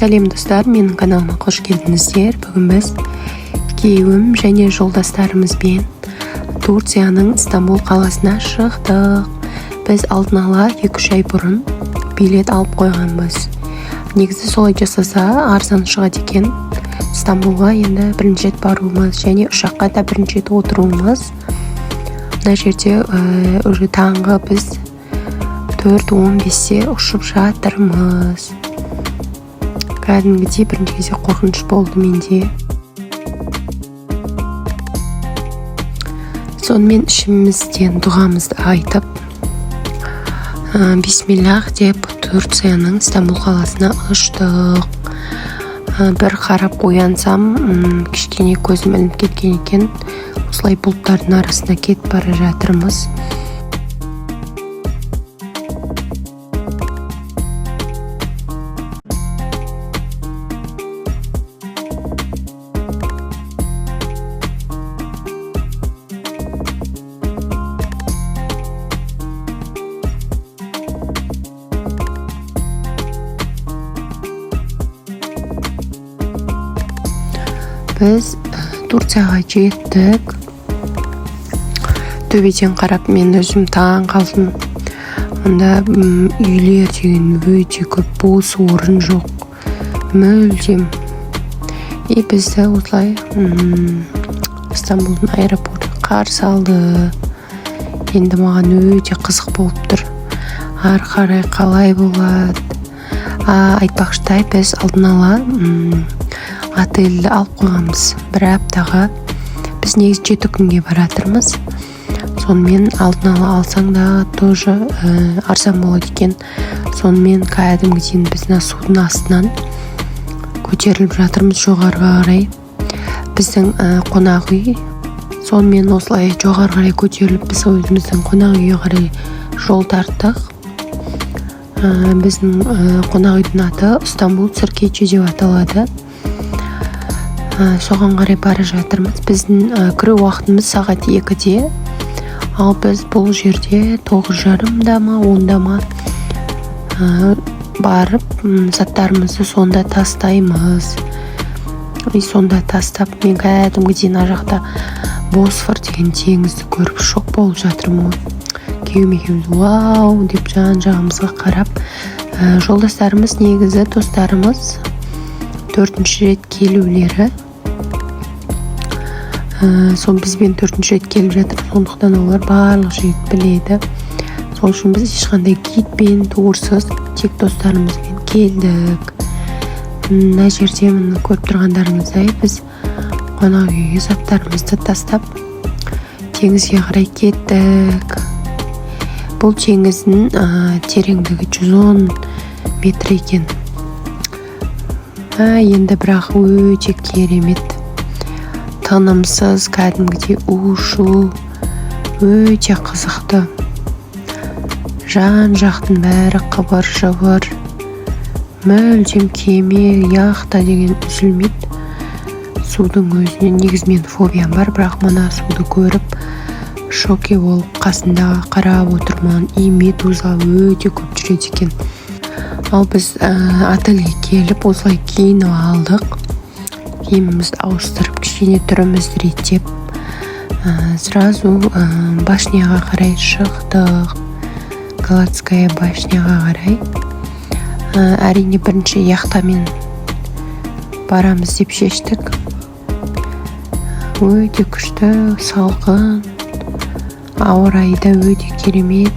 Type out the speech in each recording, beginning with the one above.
Сәлем достар, менің каналыма қош келдіңіздер. Бүгін біз күйеуім және жолдастарымызбен Турцияның Стамбул қаласына шықтық. Біз алдын ала 2-3 ай бұрын билет алып қойғанбыз. Негізі солай жасаса арзан шығады екен. Стамбулға енді бірінші рет баруымыз және ұшаққа да бірінші рет отыруымыз. Мына жерде уже таңғы біз 4:15-те ұшып жатырмыз. Кәдімгідей бірінші кезде қорқыныш болды менде. Сонымен ішімізден дұғамызды айтып, бисмиллах деп Турцияның Стамбул қаласына ұштық. Бір қарап оянсам, кішкене көзім ілініп кеткен екен. Осылай бұлттардың арасында кетіп бара жатырмыз. Біз Турцияға жеттік. Төбеден қарап мен өзім таң қалдым. Онда үйлер деген өте көп, бос орын жоқ. Мүлдем. И бізді осылай Стамбулдың аэропорты қарсы алды. Енді маған өте қызық болып тұр. Ары қарай қалай болады? Айтпақшыдай біз алдын ала отельді алып қойғанбыз. Бір аптаға біз негізі 7 күнге баратырмыз. Сонымен алдын ала алсаң да тоже арзан болады екен. Сонымен кәдімгіден біз судың астынан көтеріліп жатырмыз жоғарыға қарай. Біздің қонақ үй. Сонымен осылай жоғары қарай көтеріліп біз өзіміздің қонақ үйге қарай жол тарттық. Біздің қонақ үйдің аты Стамбул Циркечи деп аталады. Соған қарай бара жатырмыз. Біздің кіру уақытымыз сағат 2-де. Ал біз бұл жерде 9:30-да ма 10-да ма барып заттарымызды сонда тастаймыз. Сонда тастап мен кәдімгіден жақта Босфор деген теңізді көріп шок болып жатырмын. Күйеуім екеуміз вау деп жан-жағымызға қарап. Жолдастарымыз негізі достарымыз 4-ші рет келулері. Сон бізбен 4-ші рет келіп жатыр. Сондықтан олар барлық жерді біледі. Сол үшін біз ешқандай гидпен турсыз тек достарымызбен келдік. Мына жерде көріп тұрғандарыңыздай біз қонақ үйге заттарымызды тастап теңізге қарай кеттік. Бұл теңіздің тереңдігі 110 метр екен. Енді бірақ өте керемет. Тынымсыз кәдімгідей ушу өте қызықты. Жан-жақтың бәрі қыбыр-жыбыр. Мүлдем кеме, яхта деген үзілмейді. Судың өзінен негізмен фобиям бар, бірақ мына суды көріп шоке болып қасындағы қарап отырман. И медуза өте көп жүреді екен. Ал біз отельге келіп осылай киініп алдық. Киімімізді ауыстырып, кішкене түрімізді реттеп, сразу башняға қарай шықтық. Галатская башняға қарай. Әрине бірінші яхтамен барамыз деп шештік. Өте күшті, салқын, ауа райы да өте керемет.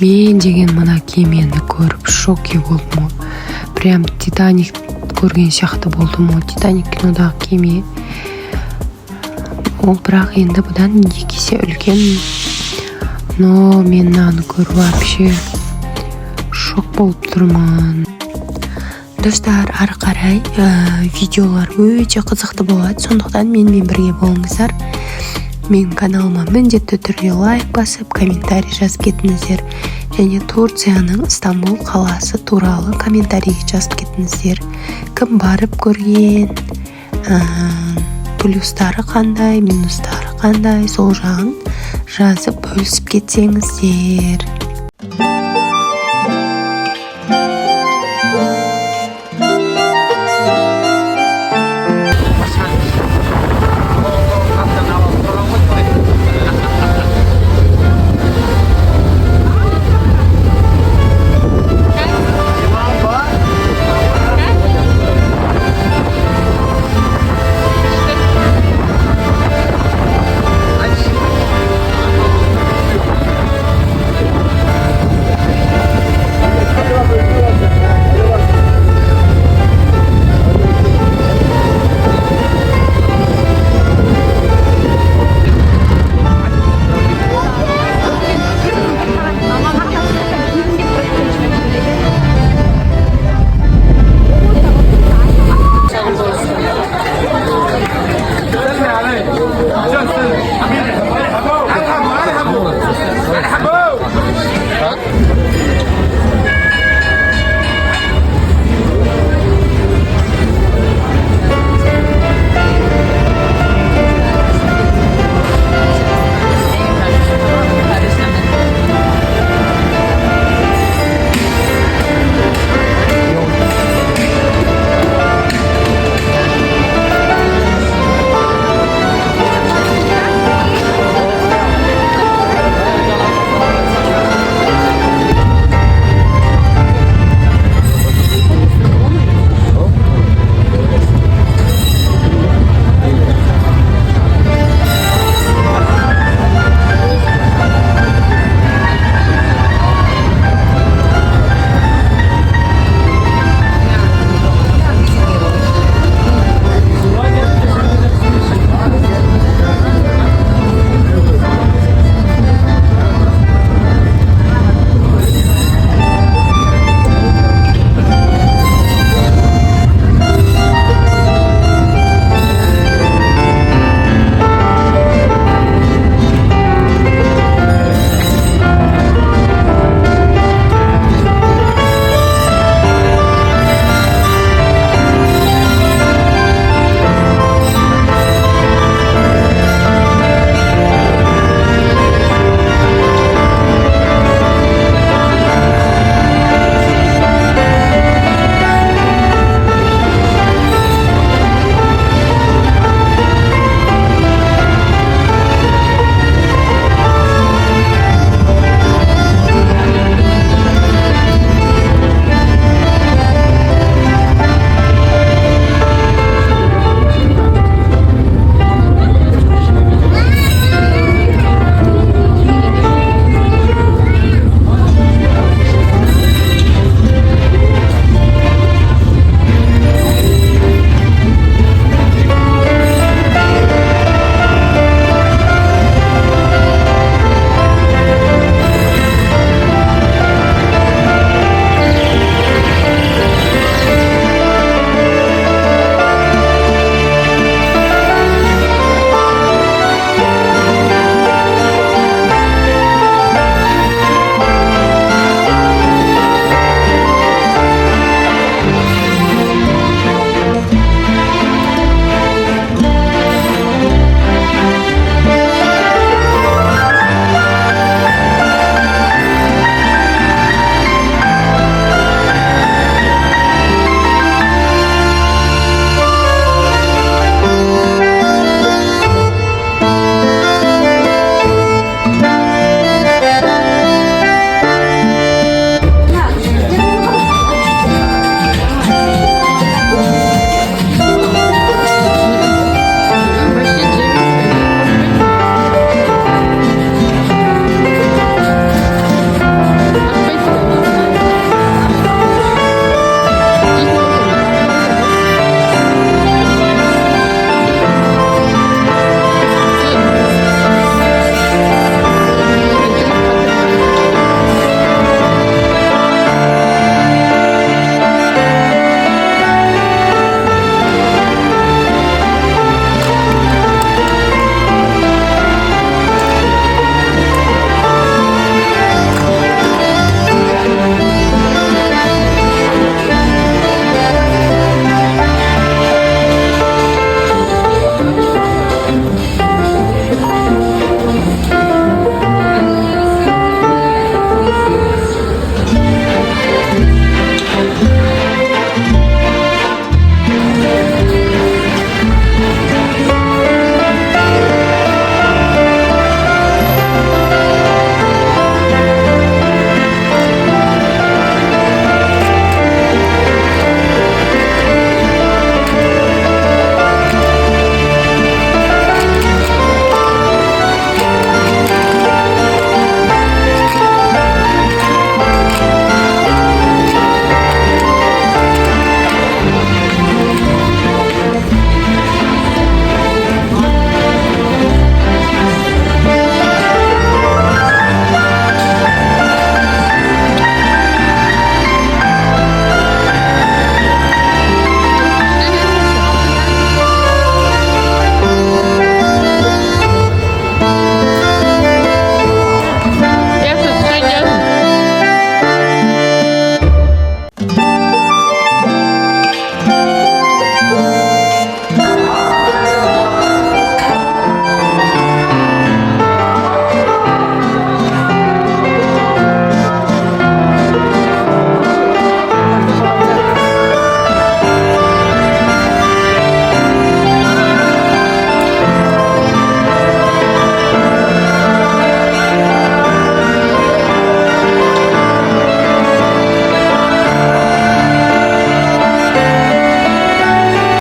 Мен деген мына кемені көріп шоке болдым. Прям Титаник көрген сияқты болдым. Титаник кинодағы кеме. Ол бірақ енді бұдан 2 есе үлкен. Но мен мынаны көріп вообще шок болып тұрмын. Достар, ары қарай видеолар өте қызықты болады. Сондықтан менімен бірге болыңыздар. Менің каналыма міндетті түрде лайк басып, комментарий жазып кетіңіздер. Және Турцияның Стамбул қаласы туралы комментарий жазып кетіңіздер. Кім барып көрген, плюстары қандай, минустары қандай сол жағын жазып бөлісіп кетсеңіздер.